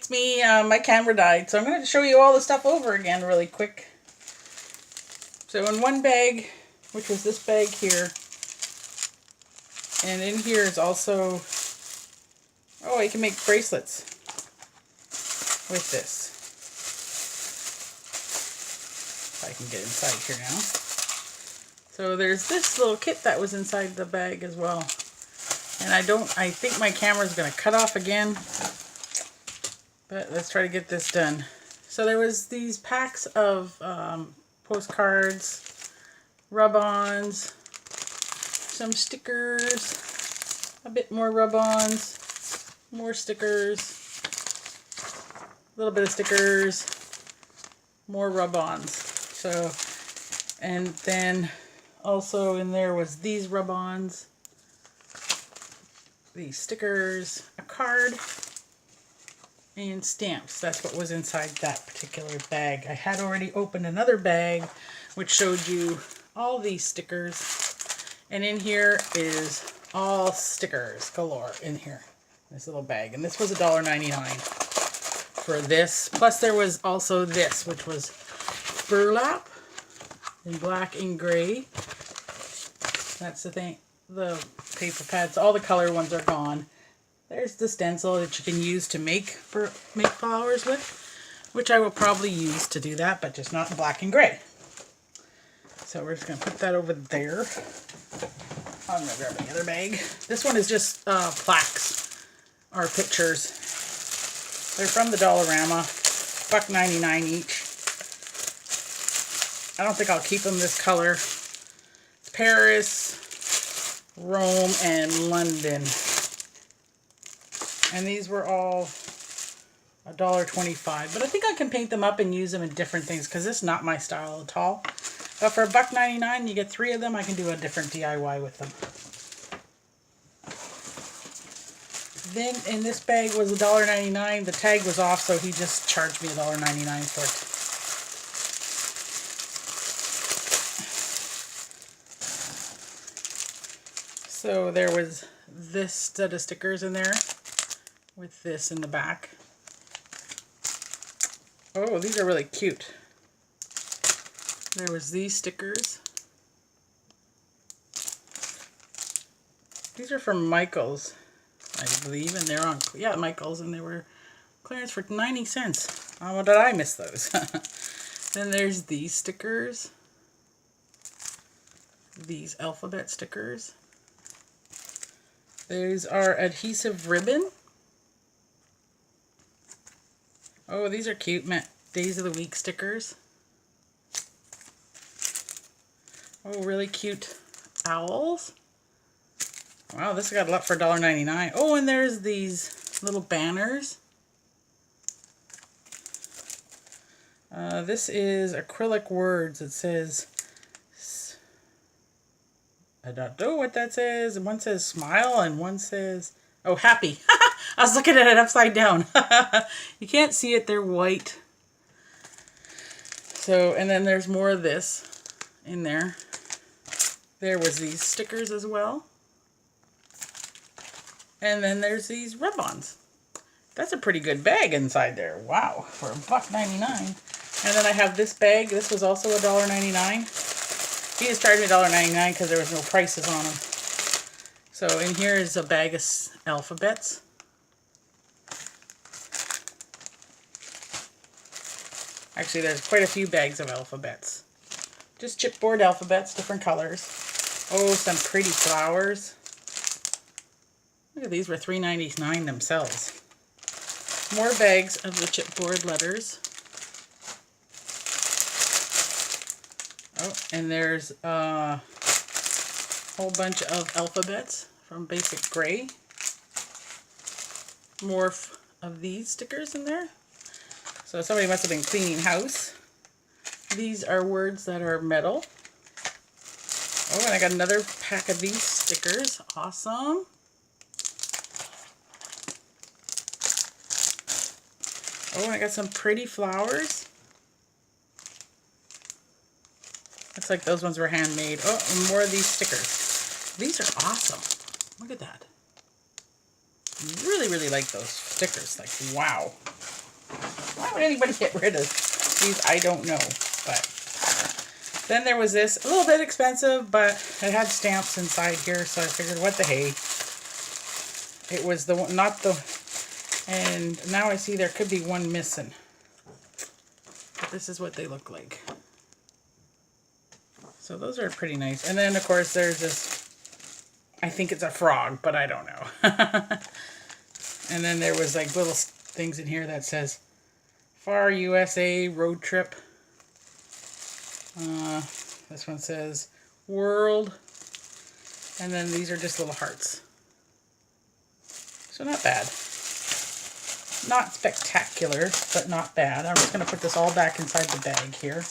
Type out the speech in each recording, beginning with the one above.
It's me, my camera died, so I'm going to show you all the stuff over again really quick. So in one bag, which was this bag here, and in here is also, oh, you can make bracelets with this. If I can get inside here now. So there's this little kit that was inside the bag as well. And I think my camera's going to cut off again. But let's try to get this done. So there was these packs of postcards, rub-ons, some stickers, a bit more rub-ons, more stickers, a little bit of stickers, more rub-ons. So, and then also in there was these rub-ons, these stickers, a card, and stamps. That's what was inside that particular bag. I had already opened another bag which showed you all these stickers, and in here is all stickers galore in here, this little bag. And this was $1.99 for this. Plus there was also this, which was burlap in black and gray. That's the thing, the paper pads. All the color ones are gone. There's the stencil that you can use to make flowers with, which I will probably use to do that, but just not in black and gray. So we're just going to put that over there. I'm going to grab the other bag. This one is just plaques or pictures. They're from the Dollarama, $1.99 each. I don't think I'll keep them this color. It's Paris, Rome, and London. And these were all $1.25. But I think I can paint them up and use them in different things because this is not my style at all. But for $1.99, you get 3 of them. I can do a different DIY with them. Then in this bag was $1.99. The tag was off, so he just charged me $1.99 for it. So there was this set of stickers in there with this in the back. Oh, these are really cute. There was these stickers. These are from Michael's, I believe, and they're on, yeah, Michael's, and they were clearance for 90 cents. Oh, did I miss those? Then there's these stickers. These alphabet stickers. These are adhesive ribbon. Oh, these are cute. Days of the Week stickers. Oh, really cute owls. Wow, this got a lot for $1.99. Oh, and there's these little banners. This is acrylic words. It says, I don't know what that says. One says smile and one says, oh, happy. I was looking at it upside down. You can't see it, they're white. So, and then there's more of this in there. There was these stickers as well. And then there's these rub-ons. That's a pretty good bag inside there. Wow, for $1.99. And then I have this bag. This was also $1.99. He just charged me $1.99 because there was no prices on them. So in here is a bag of alphabets. Actually, there's quite a few bags of alphabets. Just chipboard alphabets, different colors. Oh, some pretty flowers. Look at these, were $3.99 themselves. More bags of the chipboard letters. Oh, and there's a whole bunch of alphabets from Basic Gray. More of these stickers in there. So somebody must have been cleaning house. These are words that are metal. Oh, and I got another pack of these stickers. Awesome. Oh, and I got some pretty flowers. Looks like those ones were handmade. Oh, and more of these stickers. These are awesome. Look at that. Really, really like those stickers. Like, wow. Why would anybody get rid of these? I don't know. But then there was this, a little bit expensive, but it had stamps inside here, so I figured, what the hey. It was the one, not the, and now I see there could be one missing. But this is what they look like. So those are pretty nice. And then, of course, there's this, I think it's a frog, but I don't know. And then there was like little things in here that says, Far USA Road Trip. This one says, World. And then these are just little hearts. So not bad. Not spectacular, but not bad. I'm just going to put this all back inside the bag here.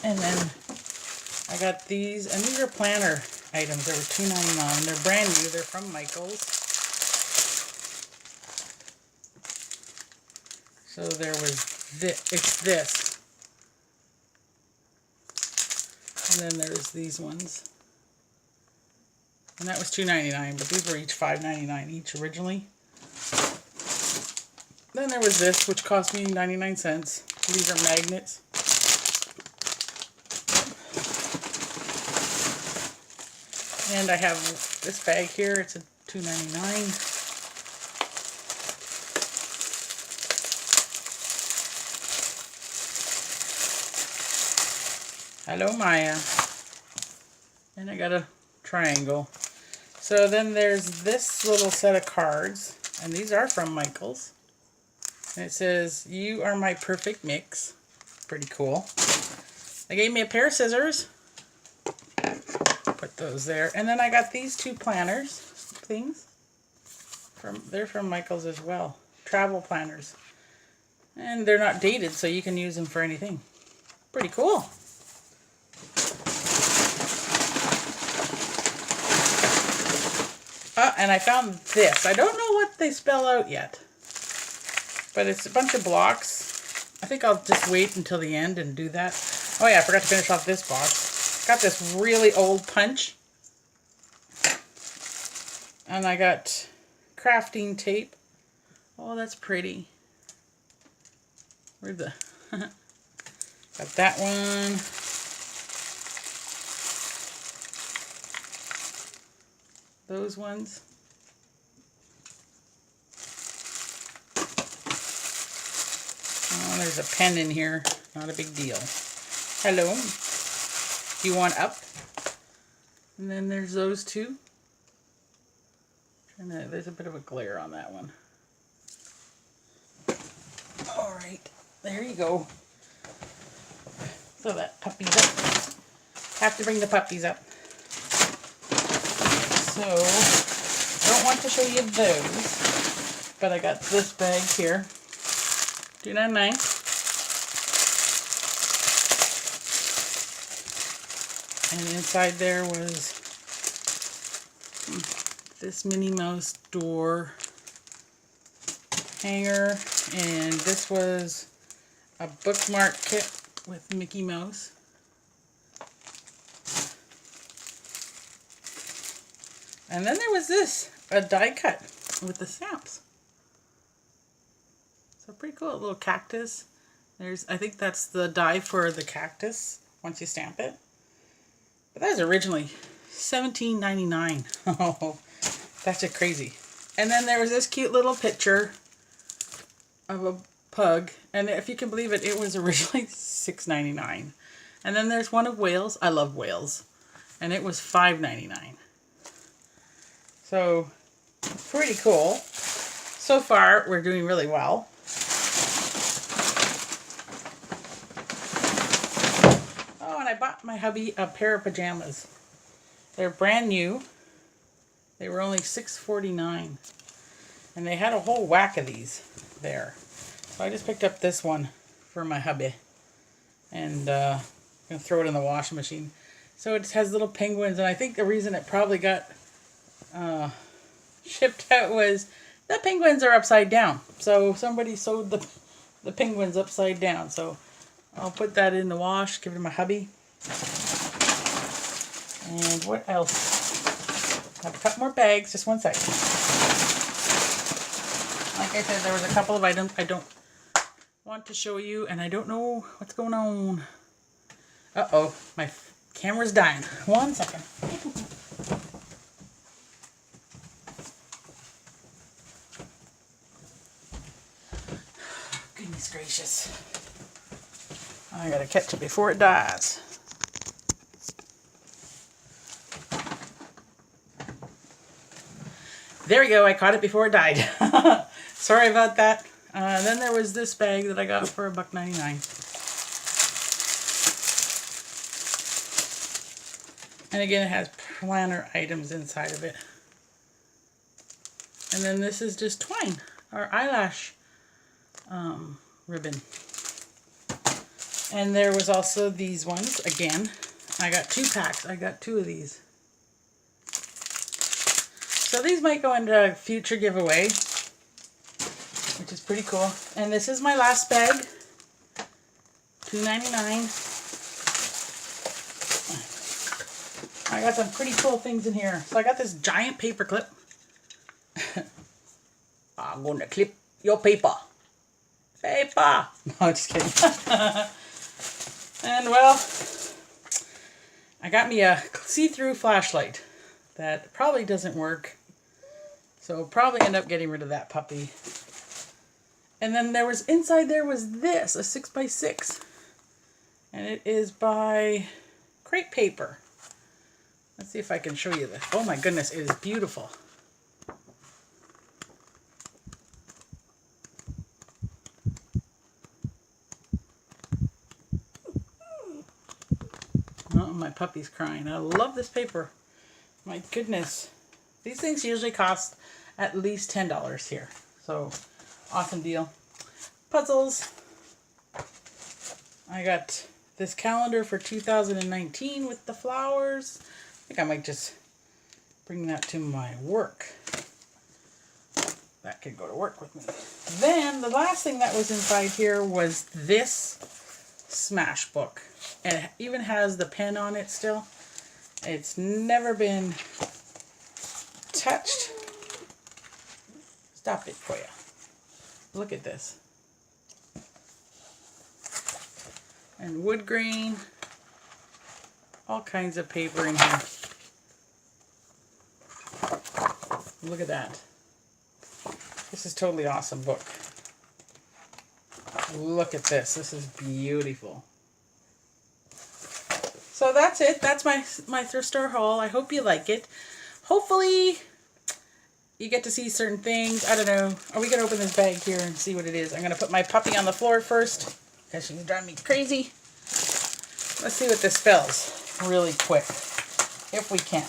And then I got these, and these are planner items. They were $2.99. They're brand new. They're from Michaels. So there was this. It's this. And then there's these ones. And that was $2.99, but these were each $5.99 each originally. Then there was this, which cost me 99 cents. These are magnets. And I have this bag here. It's a $2.99. Hello, Maya. And I got a triangle. So then there's this little set of cards. And these are from Michaels. And it says, You are my perfect mix. Pretty cool. They gave me a pair of scissors. Put those there. And then I got these two planners things. They're from Michaels as well. Travel planners. And they're not dated, so you can use them for anything. Pretty cool. And I found this. I don't know what they spell out yet. But it's a bunch of blocks. I think I'll just wait until the end and do that. Oh yeah, I forgot to finish off this box. Got this really old punch. And I got crafting tape. Oh, that's pretty. Where'd the... Got that one. Those ones. Oh, there's a pen in here. Not a big deal. Hello. Do you want up? And then there's those two. There's a bit of a glare on that one. Alright. There you go. So that puppy's up. Have to bring the puppies up. So, I don't want to show you those, but I got this bag here, $2.99. And inside there was this Minnie Mouse door hanger, and this was a bookmark kit with Mickey Mouse. And then there was this, a die cut with the stamps. So pretty cool, a little cactus. I think that's the die for the cactus once you stamp it. But that was originally $17.99. Oh, that's just crazy. And then there was this cute little picture of a pug. And if you can believe it, it was originally $6.99. And then there's one of whales. I love whales. And it was $5.99. So, pretty cool. So far, we're doing really well. Oh, and I bought my hubby a pair of pajamas. They're brand new. They were only $6.49. And they had a whole whack of these there. So I just picked up this one for my hubby. And I'm going to throw it in the washing machine. So it has little penguins. And I think the reason it probably got... shipped out was the penguins are upside down. So somebody sewed the penguins upside down. So I'll put that in the wash, give it to my hubby. And what else? I have a couple more bags. Just one second. Like I said, there was a couple of items I don't want to show you, and I don't know what's going on. Uh-oh, my camera's dying. One second. Goodness gracious. I gotta catch it before it dies. There we go, I caught it before it died. Sorry about that. Then there was this bag that I got for $1.99. And again, it has planner items inside of it. And then this is just twine, or eyelash ribbon. And there was also these ones. Again, I got 2 packs. I got 2 of these. So these might go into a future giveaway, which is pretty cool. And this is my last bag, $2.99. I got some pretty cool things in here. So I got this giant paper clip. I'm going to clip your paper. Paper! No, just kidding. And well, I got me a see-through flashlight that probably doesn't work. So I'll probably end up getting rid of that puppy. And then there was, inside there was this, a 6x6. And it is by crepe paper. Let's see if I can show you this. Oh my goodness, it is beautiful. Oh, my puppy's crying. I love this paper. My goodness. These things usually cost at least $10 here. So, awesome deal. Puzzles. I got this calendar for 2019 with the flowers. I think I might just bring that to my work. That could go to work with me. Then, the last thing that was inside here was this Smash book. And it even has the pen on it still. It's never been touched. Stop it for you. Look at this. And wood grain. All kinds of paper in here. Look at that. This is totally awesome book. Look at this. This is beautiful. So that's it. That's my thrift store haul. I hope you like it. Hopefully you get to see certain things. I don't know. Are we going to open this bag here and see what it is? I'm going to put my puppy on the floor first because she's driving me crazy. Let's see what this spells really quick, if we can.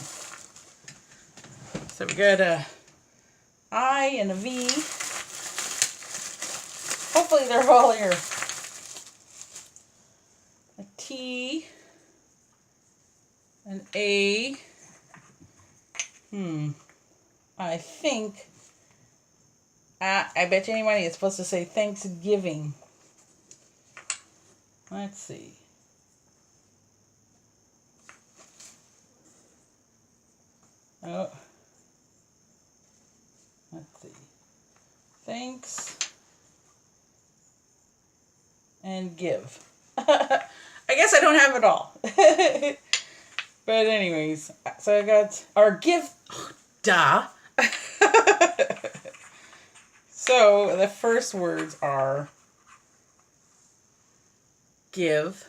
So we got a I and a V. Hopefully they're all here. A T. An A. I think, I bet you any money it's supposed to say Thanksgiving. Let's see. Oh. Let's see. Thanks and give. I guess I don't have it all. But anyways, so I got our gift. Duh. So the first words are give.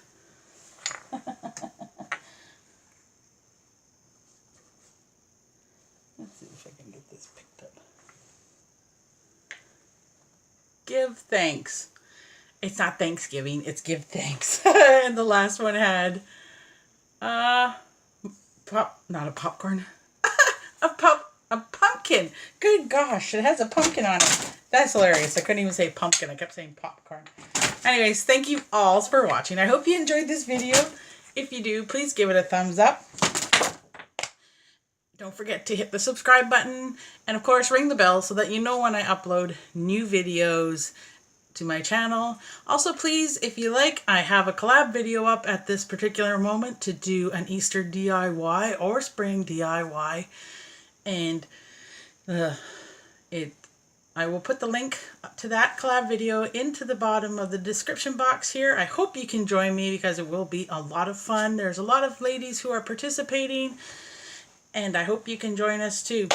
Let's see if I can get this picked up. Give thanks. It's not Thanksgiving, it's give thanks. And the last one had not a popcorn. A pumpkin. Good gosh, it has a pumpkin on it. That's hilarious. I couldn't even say pumpkin. I kept saying popcorn. Anyways, thank you all for watching. I hope you enjoyed this video. If you do, please give it a thumbs up. Don't forget to hit the subscribe button. And of course, ring the bell so that you know when I upload new videos. to my channel. Also, please, if you like, I have a collab video up at this particular moment to do an Easter DIY or spring DIY, and I will put the link to that collab video into the bottom of the description box here. I hope you can join me because it will be a lot of fun. There's a lot of ladies who are participating, and I hope you can join us too.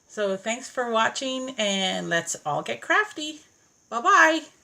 So thanks for watching, and let's all get crafty. Bye-bye.